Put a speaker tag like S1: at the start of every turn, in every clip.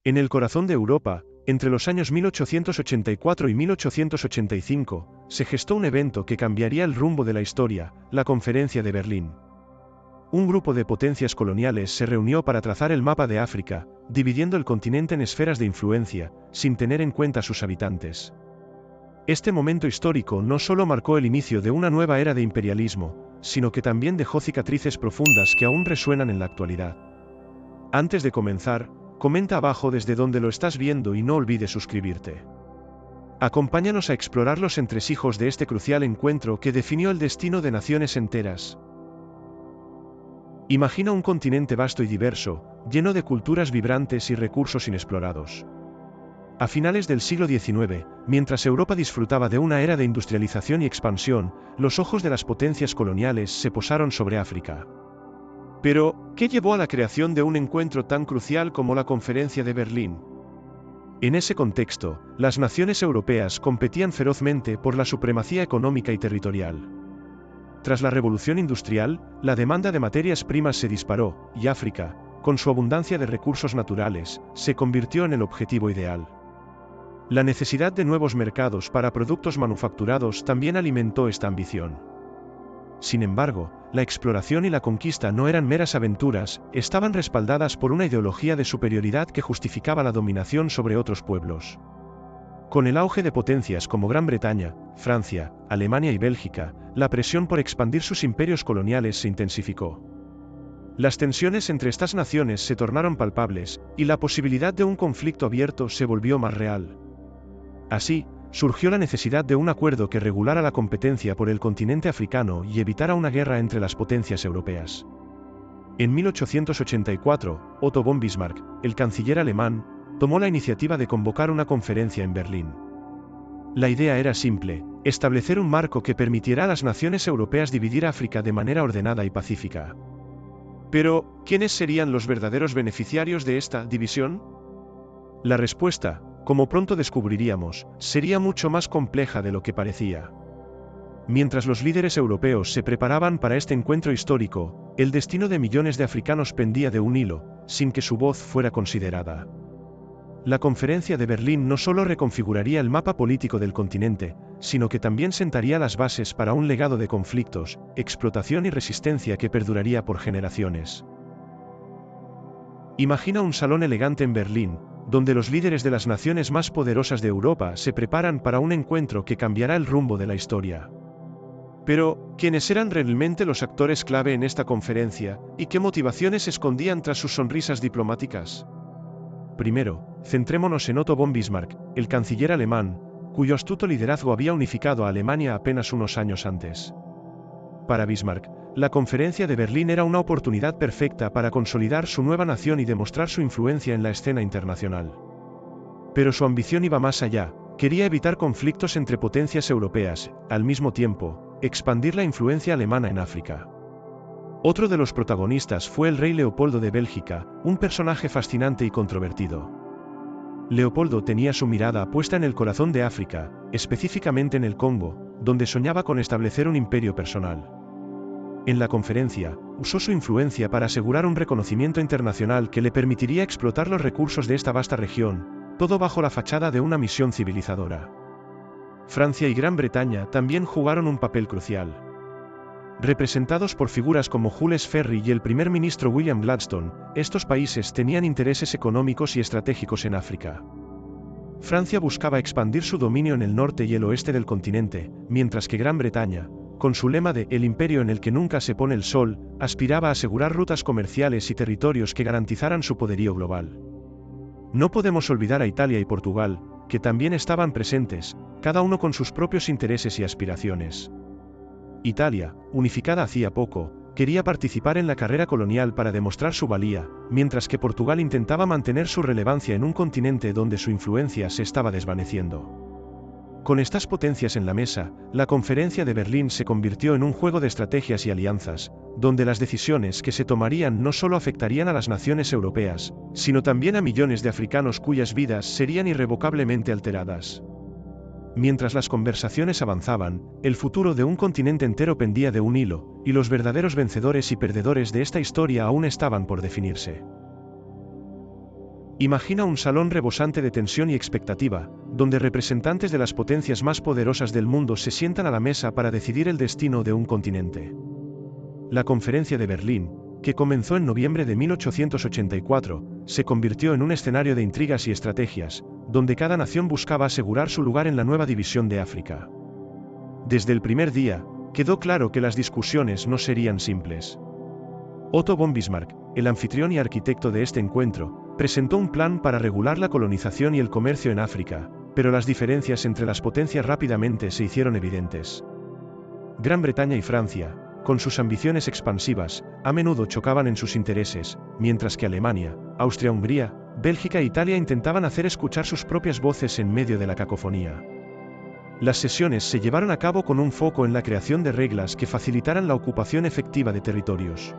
S1: En el corazón de Europa, entre los años 1884 y 1885, se gestó un evento que cambiaría el rumbo de la historia, la Conferencia de Berlín. Un grupo de potencias coloniales se reunió para trazar el mapa de África, dividiendo el continente en esferas de influencia, sin tener en cuenta sus habitantes. Este momento histórico no solo marcó el inicio de una nueva era de imperialismo, sino que también dejó cicatrices profundas que aún resuenan en la actualidad. Antes de comenzar, comenta abajo desde donde lo estás viendo y no olvides suscribirte. Acompáñanos a explorar los entresijos de este crucial encuentro que definió el destino de naciones enteras. Imagina un continente vasto y diverso, lleno de culturas vibrantes y recursos inexplorados. A finales del siglo XIX, mientras Europa disfrutaba de una era de industrialización y expansión, los ojos de las potencias coloniales se posaron sobre África. Pero, ¿qué llevó a la creación de un encuentro tan crucial como la Conferencia de Berlín? En ese contexto, las naciones europeas competían ferozmente por la supremacía económica y territorial. Tras la revolución industrial, la demanda de materias primas se disparó, y África, con su abundancia de recursos naturales, se convirtió en el objetivo ideal. La necesidad de nuevos mercados para productos manufacturados también alimentó esta ambición. Sin embargo, la exploración y la conquista no eran meras aventuras, estaban respaldadas por una ideología de superioridad que justificaba la dominación sobre otros pueblos. Con el auge de potencias como Gran Bretaña, Francia, Alemania y Bélgica, la presión por expandir sus imperios coloniales se intensificó. Las tensiones entre estas naciones se tornaron palpables, y la posibilidad de un conflicto abierto se volvió más real. Así, surgió la necesidad de un acuerdo que regulara la competencia por el continente africano y evitara una guerra entre las potencias europeas. En 1884, Otto von Bismarck, el canciller alemán, tomó la iniciativa de convocar una conferencia en Berlín. La idea era simple: establecer un marco que permitiera a las naciones europeas dividir África de manera ordenada y pacífica. Pero, ¿quiénes serían los verdaderos beneficiarios de esta división? La respuesta, como pronto descubriríamos, sería mucho más compleja de lo que parecía. Mientras los líderes europeos se preparaban para este encuentro histórico, el destino de millones de africanos pendía de un hilo, sin que su voz fuera considerada. La Conferencia de Berlín no solo reconfiguraría el mapa político del continente, sino que también sentaría las bases para un legado de conflictos, explotación y resistencia que perduraría por generaciones. Imagina un salón elegante en Berlín, donde los líderes de las naciones más poderosas de Europa se preparan para un encuentro que cambiará el rumbo de la historia. Pero, ¿quiénes eran realmente los actores clave en esta conferencia, y qué motivaciones escondían tras sus sonrisas diplomáticas? Primero, centrémonos en Otto von Bismarck, el canciller alemán, cuyo astuto liderazgo había unificado a Alemania apenas unos años antes. Para Bismarck, la Conferencia de Berlín era una oportunidad perfecta para consolidar su nueva nación y demostrar su influencia en la escena internacional. Pero su ambición iba más allá: quería evitar conflictos entre potencias europeas, al mismo tiempo, expandir la influencia alemana en África. Otro de los protagonistas fue el rey Leopoldo de Bélgica, un personaje fascinante y controvertido. Leopoldo tenía su mirada puesta en el corazón de África, específicamente en el Congo, donde soñaba con establecer un imperio personal. En la conferencia, usó su influencia para asegurar un reconocimiento internacional que le permitiría explotar los recursos de esta vasta región, todo bajo la fachada de una misión civilizadora. Francia y Gran Bretaña también jugaron un papel crucial. Representados por figuras como Jules Ferry y el primer ministro William Gladstone, estos países tenían intereses económicos y estratégicos en África. Francia buscaba expandir su dominio en el norte y el oeste del continente, mientras que Gran Bretaña, con su lema de «El imperio en el que nunca se pone el sol», aspiraba a asegurar rutas comerciales y territorios que garantizaran su poderío global. No podemos olvidar a Italia y Portugal, que también estaban presentes, cada uno con sus propios intereses y aspiraciones. Italia, unificada hacía poco, quería participar en la carrera colonial para demostrar su valía, mientras que Portugal intentaba mantener su relevancia en un continente donde su influencia se estaba desvaneciendo. Con estas potencias en la mesa, la Conferencia de Berlín se convirtió en un juego de estrategias y alianzas, donde las decisiones que se tomarían no solo afectarían a las naciones europeas, sino también a millones de africanos cuyas vidas serían irrevocablemente alteradas. Mientras las conversaciones avanzaban, el futuro de un continente entero pendía de un hilo, y los verdaderos vencedores y perdedores de esta historia aún estaban por definirse. Imagina un salón rebosante de tensión y expectativa, donde representantes de las potencias más poderosas del mundo se sientan a la mesa para decidir el destino de un continente. La Conferencia de Berlín, que comenzó en noviembre de 1884, se convirtió en un escenario de intrigas y estrategias, donde cada nación buscaba asegurar su lugar en la nueva división de África. Desde el primer día, quedó claro que las discusiones no serían simples. Otto von Bismarck, el anfitrión y arquitecto de este encuentro, presentó un plan para regular la colonización y el comercio en África, pero las diferencias entre las potencias rápidamente se hicieron evidentes. Gran Bretaña y Francia, con sus ambiciones expansivas, a menudo chocaban en sus intereses, mientras que Alemania, Austria-Hungría, Bélgica e Italia intentaban hacer escuchar sus propias voces en medio de la cacofonía. Las sesiones se llevaron a cabo con un foco en la creación de reglas que facilitaran la ocupación efectiva de territorios.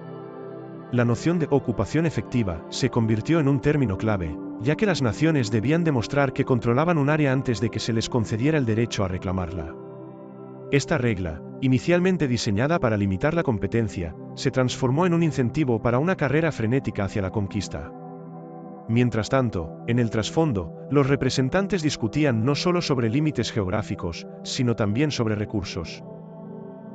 S1: La noción de ocupación efectiva se convirtió en un término clave, ya que las naciones debían demostrar que controlaban un área antes de que se les concediera el derecho a reclamarla. Esta regla, inicialmente diseñada para limitar la competencia, se transformó en un incentivo para una carrera frenética hacia la conquista. Mientras tanto, en el trasfondo, los representantes discutían no solo sobre límites geográficos, sino también sobre recursos.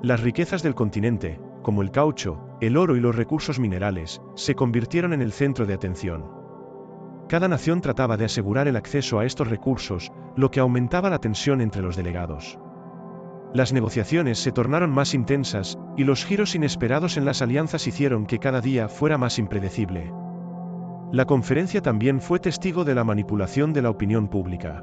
S1: Las riquezas del continente, como el caucho, el oro y los recursos minerales, se convirtieron en el centro de atención. Cada nación trataba de asegurar el acceso a estos recursos, lo que aumentaba la tensión entre los delegados. Las negociaciones se tornaron más intensas, y los giros inesperados en las alianzas hicieron que cada día fuera más impredecible. La conferencia también fue testigo de la manipulación de la opinión pública.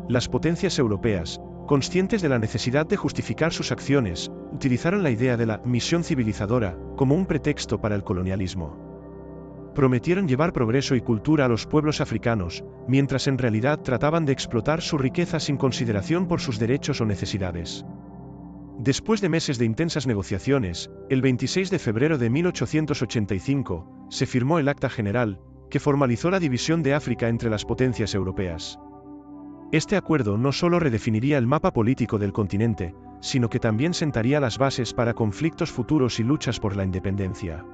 S1: Las potencias europeas, conscientes de la necesidad de justificar sus acciones, utilizaron la idea de la misión civilizadora como un pretexto para el colonialismo. Prometieron llevar progreso y cultura a los pueblos africanos, mientras en realidad trataban de explotar su riqueza sin consideración por sus derechos o necesidades. Después de meses de intensas negociaciones, el 26 de febrero de 1885, se firmó el Acta General, que formalizó la división de África entre las potencias europeas. Este acuerdo no solo redefiniría el mapa político del continente, sino que también sentaría las bases para conflictos futuros y luchas por la independencia.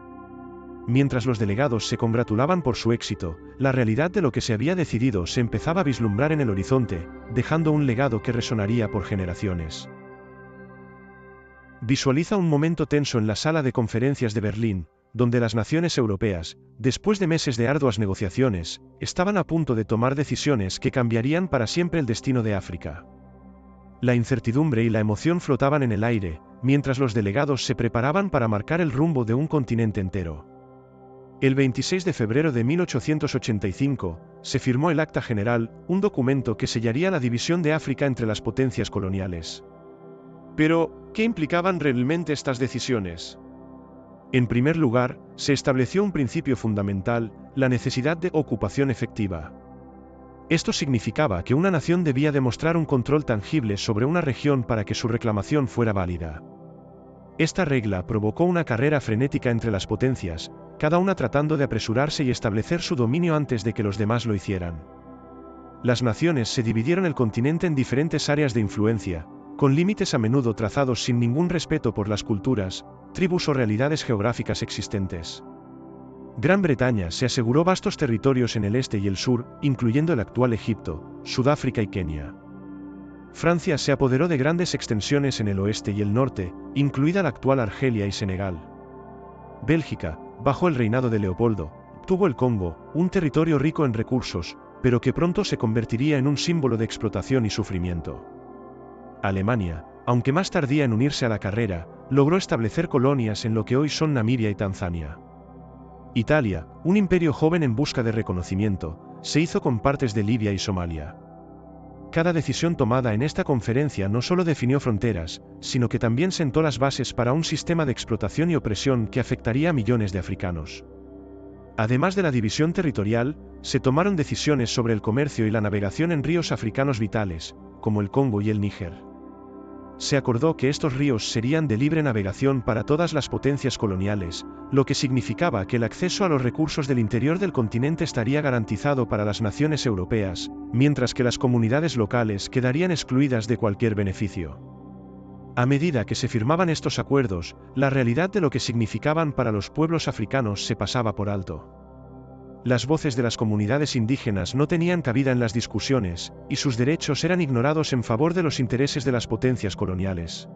S1: Mientras los delegados se congratulaban por su éxito, la realidad de lo que se había decidido se empezaba a vislumbrar en el horizonte, dejando un legado que resonaría por generaciones. Visualiza un momento tenso en la sala de conferencias de Berlín, donde las naciones europeas, después de meses de arduas negociaciones, estaban a punto de tomar decisiones que cambiarían para siempre el destino de África. La incertidumbre y la emoción flotaban en el aire, mientras los delegados se preparaban para marcar el rumbo de un continente entero. El 26 de febrero de 1885, se firmó el Acta General, un documento que sellaría la división de África entre las potencias coloniales. Pero, ¿qué implicaban realmente estas decisiones? En primer lugar, se estableció un principio fundamental, la necesidad de ocupación efectiva. Esto significaba que una nación debía demostrar un control tangible sobre una región para que su reclamación fuera válida. Esta regla provocó una carrera frenética entre las potencias, cada una tratando de apresurarse y establecer su dominio antes de que los demás lo hicieran. Las naciones se dividieron el continente en diferentes áreas de influencia, con límites a menudo trazados sin ningún respeto por las culturas, tribus o realidades geográficas existentes. Gran Bretaña se aseguró vastos territorios en el este y el sur, incluyendo el actual Egipto, Sudáfrica y Kenia. Francia se apoderó de grandes extensiones en el oeste y el norte, incluida la actual Argelia y Senegal. Bélgica, bajo el reinado de Leopoldo, obtuvo el Congo, un territorio rico en recursos, pero que pronto se convertiría en un símbolo de explotación y sufrimiento. Alemania, aunque más tardía en unirse a la carrera, logró establecer colonias en lo que hoy son Namibia y Tanzania. Italia, un imperio joven en busca de reconocimiento, se hizo con partes de Libia y Somalia. Cada decisión tomada en esta conferencia no solo definió fronteras, sino que también sentó las bases para un sistema de explotación y opresión que afectaría a millones de africanos. Además de la división territorial, se tomaron decisiones sobre el comercio y la navegación en ríos africanos vitales, como el Congo y el Níger. Se acordó que estos ríos serían de libre navegación para todas las potencias coloniales, lo que significaba que el acceso a los recursos del interior del continente estaría garantizado para las naciones europeas, mientras que las comunidades locales quedarían excluidas de cualquier beneficio. A medida que se firmaban estos acuerdos, la realidad de lo que significaban para los pueblos africanos se pasaba por alto. Las voces de las comunidades indígenas no tenían cabida en las discusiones, y sus derechos eran ignorados en favor de los intereses de las potencias coloniales.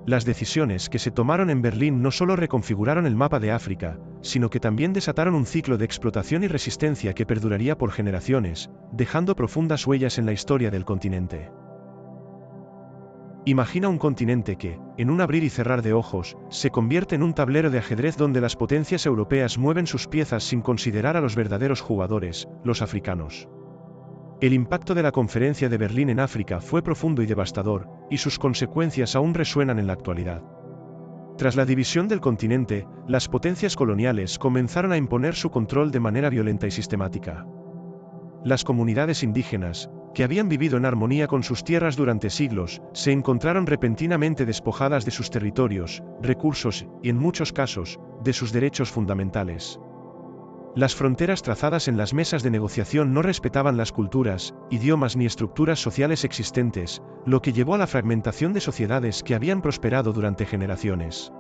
S1: Las decisiones que se tomaron en Berlín no solo reconfiguraron el mapa de África, sino que también desataron un ciclo de explotación y resistencia que perduraría por generaciones, dejando profundas huellas en la historia del continente. Imagina un continente que, en un abrir y cerrar de ojos, se convierte en un tablero de ajedrez donde las potencias europeas mueven sus piezas sin considerar a los verdaderos jugadores, los africanos. El impacto de la Conferencia de Berlín en África fue profundo y devastador, y sus consecuencias aún resuenan en la actualidad. Tras la división del continente, las potencias coloniales comenzaron a imponer su control de manera violenta y sistemática. Las comunidades indígenas, que habían vivido en armonía con sus tierras durante siglos, se encontraron repentinamente despojadas de sus territorios, recursos y, en muchos casos, de sus derechos fundamentales. Las fronteras trazadas en las mesas de negociación no respetaban las culturas, idiomas ni estructuras sociales existentes, lo que llevó a la fragmentación de sociedades que habían prosperado durante generaciones.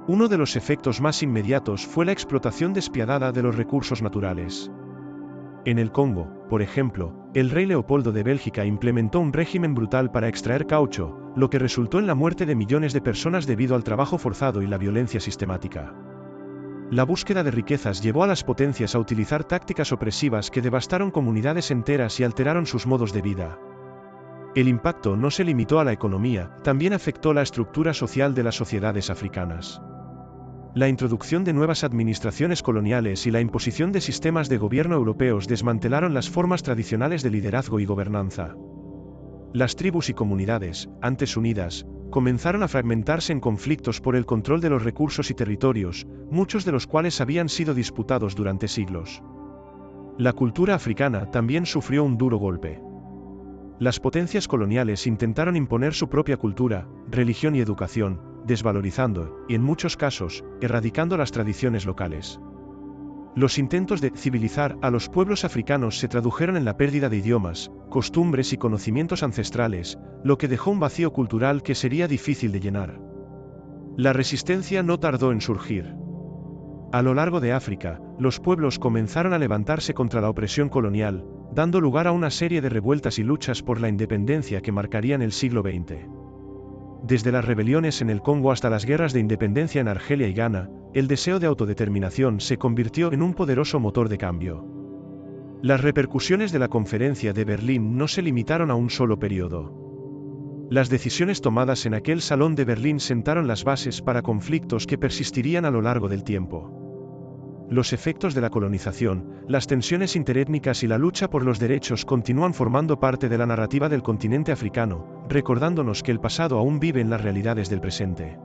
S1: Uno de los efectos más inmediatos fue la explotación despiadada de los recursos naturales. En el Congo, por ejemplo, el rey Leopoldo de Bélgica implementó un régimen brutal para extraer caucho, lo que resultó en la muerte de millones de personas debido al trabajo forzado y la violencia sistemática. La búsqueda de riquezas llevó a las potencias a utilizar tácticas opresivas que devastaron comunidades enteras y alteraron sus modos de vida. El impacto no se limitó a la economía, también afectó la estructura social de las sociedades africanas. La introducción de nuevas administraciones coloniales y la imposición de sistemas de gobierno europeos desmantelaron las formas tradicionales de liderazgo y gobernanza. Las tribus y comunidades, antes unidas, comenzaron a fragmentarse en conflictos por el control de los recursos y territorios, muchos de los cuales habían sido disputados durante siglos. La cultura africana también sufrió un duro golpe. Las potencias coloniales intentaron imponer su propia cultura, religión y educación, desvalorizando, y en muchos casos, erradicando las tradiciones locales. Los intentos de civilizar a los pueblos africanos se tradujeron en la pérdida de idiomas, costumbres y conocimientos ancestrales, lo que dejó un vacío cultural que sería difícil de llenar. La resistencia no tardó en surgir. A lo largo de África, los pueblos comenzaron a levantarse contra la opresión colonial, dando lugar a una serie de revueltas y luchas por la independencia que marcarían el siglo XX. Desde las rebeliones en el Congo hasta las guerras de independencia en Argelia y Ghana, el deseo de autodeterminación se convirtió en un poderoso motor de cambio. Las repercusiones de la Conferencia de Berlín no se limitaron a un solo periodo. Las decisiones tomadas en aquel salón de Berlín sentaron las bases para conflictos que persistirían a lo largo del tiempo. Los efectos de la colonización, las tensiones interétnicas y la lucha por los derechos continúan formando parte de la narrativa del continente africano, recordándonos que el pasado aún vive en las realidades del presente.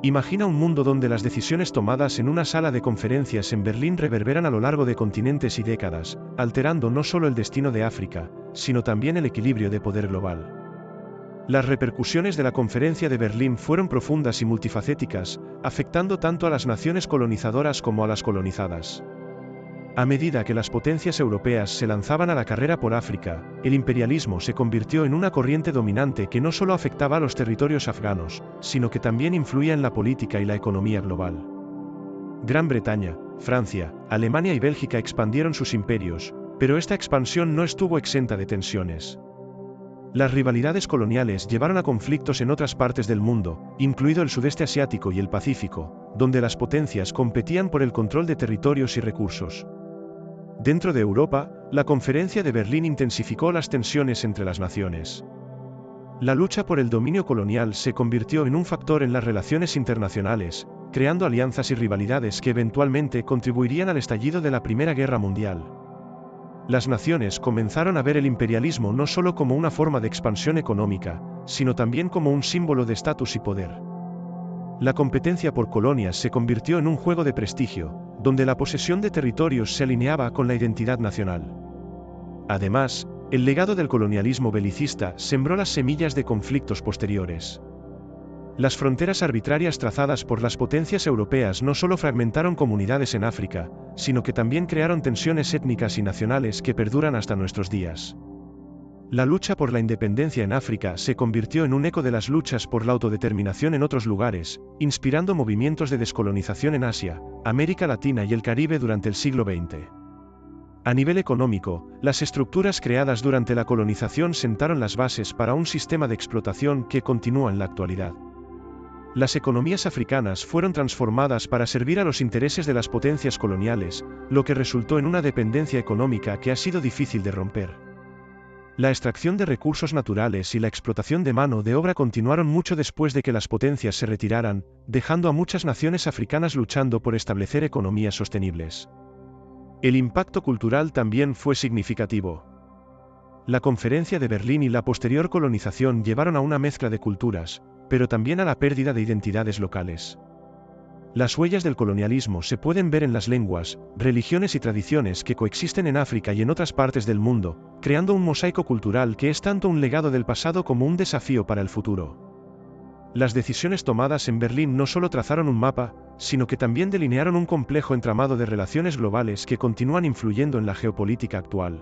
S1: Imagina un mundo donde las decisiones tomadas en una sala de conferencias en Berlín reverberan a lo largo de continentes y décadas, alterando no solo el destino de África, sino también el equilibrio de poder global. Las repercusiones de la Conferencia de Berlín fueron profundas y multifacéticas, afectando tanto a las naciones colonizadoras como a las colonizadas. A medida que las potencias europeas se lanzaban a la carrera por África, el imperialismo se convirtió en una corriente dominante que no solo afectaba a los territorios afganos, sino que también influía en la política y la economía global. Gran Bretaña, Francia, Alemania y Bélgica expandieron sus imperios, pero esta expansión no estuvo exenta de tensiones. Las rivalidades coloniales llevaron a conflictos en otras partes del mundo, incluido el sudeste asiático y el Pacífico, donde las potencias competían por el control de territorios y recursos. Dentro de Europa, la Conferencia de Berlín intensificó las tensiones entre las naciones. La lucha por el dominio colonial se convirtió en un factor en las relaciones internacionales, creando alianzas y rivalidades que eventualmente contribuirían al estallido de la Primera Guerra Mundial. Las naciones comenzaron a ver el imperialismo no solo como una forma de expansión económica, sino también como un símbolo de estatus y poder. La competencia por colonias se convirtió en un juego de prestigio, donde la posesión de territorios se alineaba con la identidad nacional. Además, el legado del colonialismo belicista sembró las semillas de conflictos posteriores. Las fronteras arbitrarias trazadas por las potencias europeas no solo fragmentaron comunidades en África, sino que también crearon tensiones étnicas y nacionales que perduran hasta nuestros días. La lucha por la independencia en África se convirtió en un eco de las luchas por la autodeterminación en otros lugares, inspirando movimientos de descolonización en Asia, América Latina y el Caribe durante el siglo XX. A nivel económico, las estructuras creadas durante la colonización sentaron las bases para un sistema de explotación que continúa en la actualidad. Las economías africanas fueron transformadas para servir a los intereses de las potencias coloniales, lo que resultó en una dependencia económica que ha sido difícil de romper. La extracción de recursos naturales y la explotación de mano de obra continuaron mucho después de que las potencias se retiraran, dejando a muchas naciones africanas luchando por establecer economías sostenibles. El impacto cultural también fue significativo. La Conferencia de Berlín y la posterior colonización llevaron a una mezcla de culturas, pero también a la pérdida de identidades locales. Las huellas del colonialismo se pueden ver en las lenguas, religiones y tradiciones que coexisten en África y en otras partes del mundo, creando un mosaico cultural que es tanto un legado del pasado como un desafío para el futuro. Las decisiones tomadas en Berlín no solo trazaron un mapa, sino que también delinearon un complejo entramado de relaciones globales que continúan influyendo en la geopolítica actual.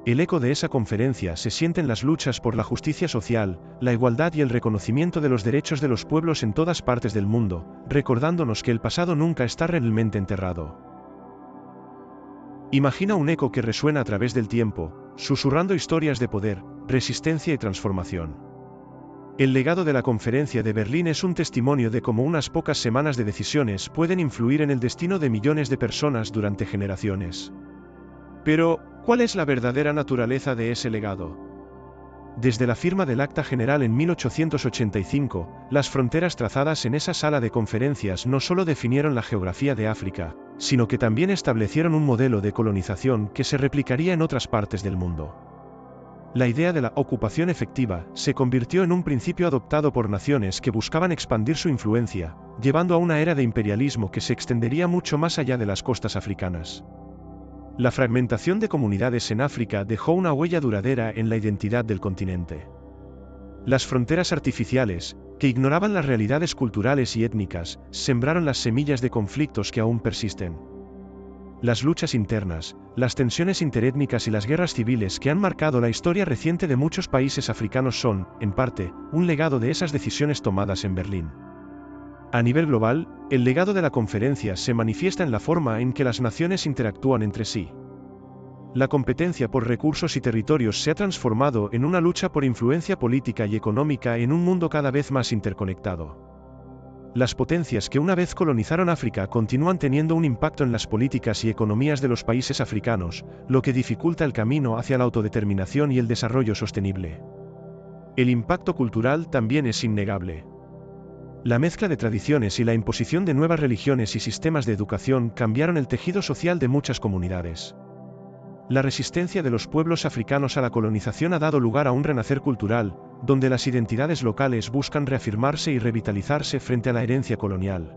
S1: El eco de esa conferencia se siente en las luchas por la justicia social, la igualdad y el reconocimiento de los derechos de los pueblos en todas partes del mundo, recordándonos que el pasado nunca está realmente enterrado. Imagina un eco que resuena a través del tiempo, susurrando historias de poder, resistencia y transformación. El legado de la Conferencia de Berlín es un testimonio de cómo unas pocas semanas de decisiones pueden influir en el destino de millones de personas durante generaciones. Pero, ¿cuál es la verdadera naturaleza de ese legado? Desde la firma del Acta General en 1885, las fronteras trazadas en esa sala de conferencias no solo definieron la geografía de África, sino que también establecieron un modelo de colonización que se replicaría en otras partes del mundo. La idea de la ocupación efectiva se convirtió en un principio adoptado por naciones que buscaban expandir su influencia, llevando a una era de imperialismo que se extendería mucho más allá de las costas africanas. La fragmentación de comunidades en África dejó una huella duradera en la identidad del continente. Las fronteras artificiales, que ignoraban las realidades culturales y étnicas, sembraron las semillas de conflictos que aún persisten. Las luchas internas, las tensiones interétnicas y las guerras civiles que han marcado la historia reciente de muchos países africanos son, en parte, un legado de esas decisiones tomadas en Berlín. A nivel global, el legado de la conferencia se manifiesta en la forma en que las naciones interactúan entre sí. La competencia por recursos y territorios se ha transformado en una lucha por influencia política y económica en un mundo cada vez más interconectado. Las potencias que una vez colonizaron África continúan teniendo un impacto en las políticas y economías de los países africanos, lo que dificulta el camino hacia la autodeterminación y el desarrollo sostenible. El impacto cultural también es innegable. La mezcla de tradiciones y la imposición de nuevas religiones y sistemas de educación cambiaron el tejido social de muchas comunidades. La resistencia de los pueblos africanos a la colonización ha dado lugar a un renacer cultural, donde las identidades locales buscan reafirmarse y revitalizarse frente a la herencia colonial.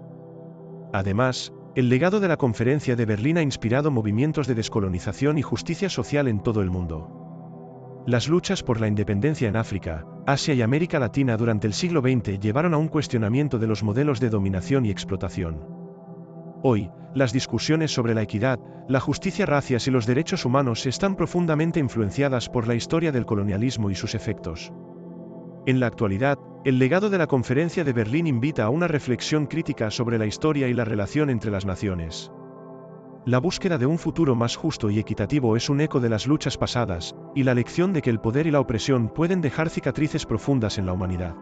S1: Además, el legado de la Conferencia de Berlín ha inspirado movimientos de descolonización y justicia social en todo el mundo. Las luchas por la independencia en África, Asia y América Latina durante el siglo XX llevaron a un cuestionamiento de los modelos de dominación y explotación. Hoy, las discusiones sobre la equidad, la justicia racial y los derechos humanos están profundamente influenciadas por la historia del colonialismo y sus efectos. En la actualidad, el legado de la Conferencia de Berlín invita a una reflexión crítica sobre la historia y la relación entre las naciones. La búsqueda de un futuro más justo y equitativo es un eco de las luchas pasadas, y la lección de que el poder y la opresión pueden dejar cicatrices profundas en la humanidad.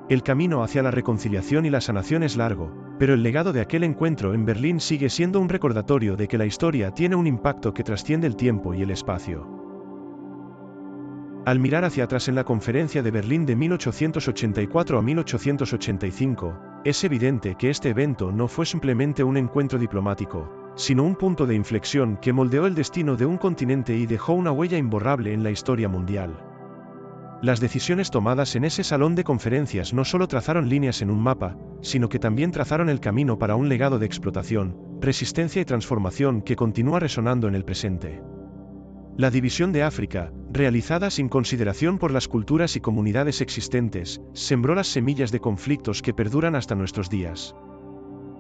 S1: El camino hacia la reconciliación y la sanación es largo, pero el legado de aquel encuentro en Berlín sigue siendo un recordatorio de que la historia tiene un impacto que trasciende el tiempo y el espacio. Al mirar hacia atrás en la Conferencia de Berlín de 1884 a 1885, es evidente que este evento no fue simplemente un encuentro diplomático, sino un punto de inflexión que moldeó el destino de un continente y dejó una huella imborrable en la historia mundial. Las decisiones tomadas en ese salón de conferencias no solo trazaron líneas en un mapa, sino que también trazaron el camino para un legado de explotación, resistencia y transformación que continúa resonando en el presente. La división de África, realizada sin consideración por las culturas y comunidades existentes, sembró las semillas de conflictos que perduran hasta nuestros días.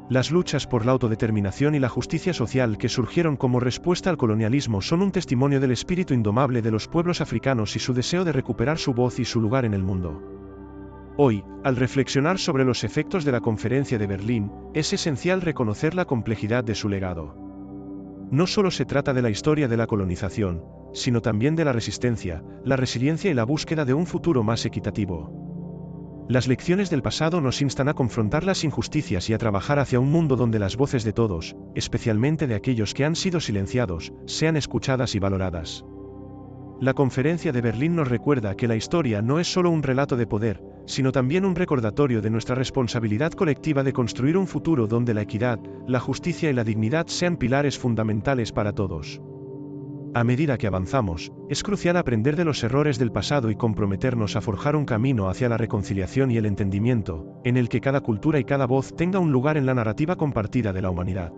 S1: Las luchas por la autodeterminación y la justicia social que surgieron como respuesta al colonialismo son un testimonio del espíritu indomable de los pueblos africanos y su deseo de recuperar su voz y su lugar en el mundo. Hoy, al reflexionar sobre los efectos de la Conferencia de Berlín, es esencial reconocer la complejidad de su legado. No solo se trata de la historia de la colonización, sino también de la resistencia, la resiliencia y la búsqueda de un futuro más equitativo. Las lecciones del pasado nos instan a confrontar las injusticias y a trabajar hacia un mundo donde las voces de todos, especialmente de aquellos que han sido silenciados, sean escuchadas y valoradas. La Conferencia de Berlín nos recuerda que la historia no es solo un relato de poder, sino también un recordatorio de nuestra responsabilidad colectiva de construir un futuro donde la equidad, la justicia y la dignidad sean pilares fundamentales para todos. A medida que avanzamos, es crucial aprender de los errores del pasado y comprometernos a forjar un camino hacia la reconciliación y el entendimiento, en el que cada cultura y cada voz tenga un lugar en la narrativa compartida de la humanidad.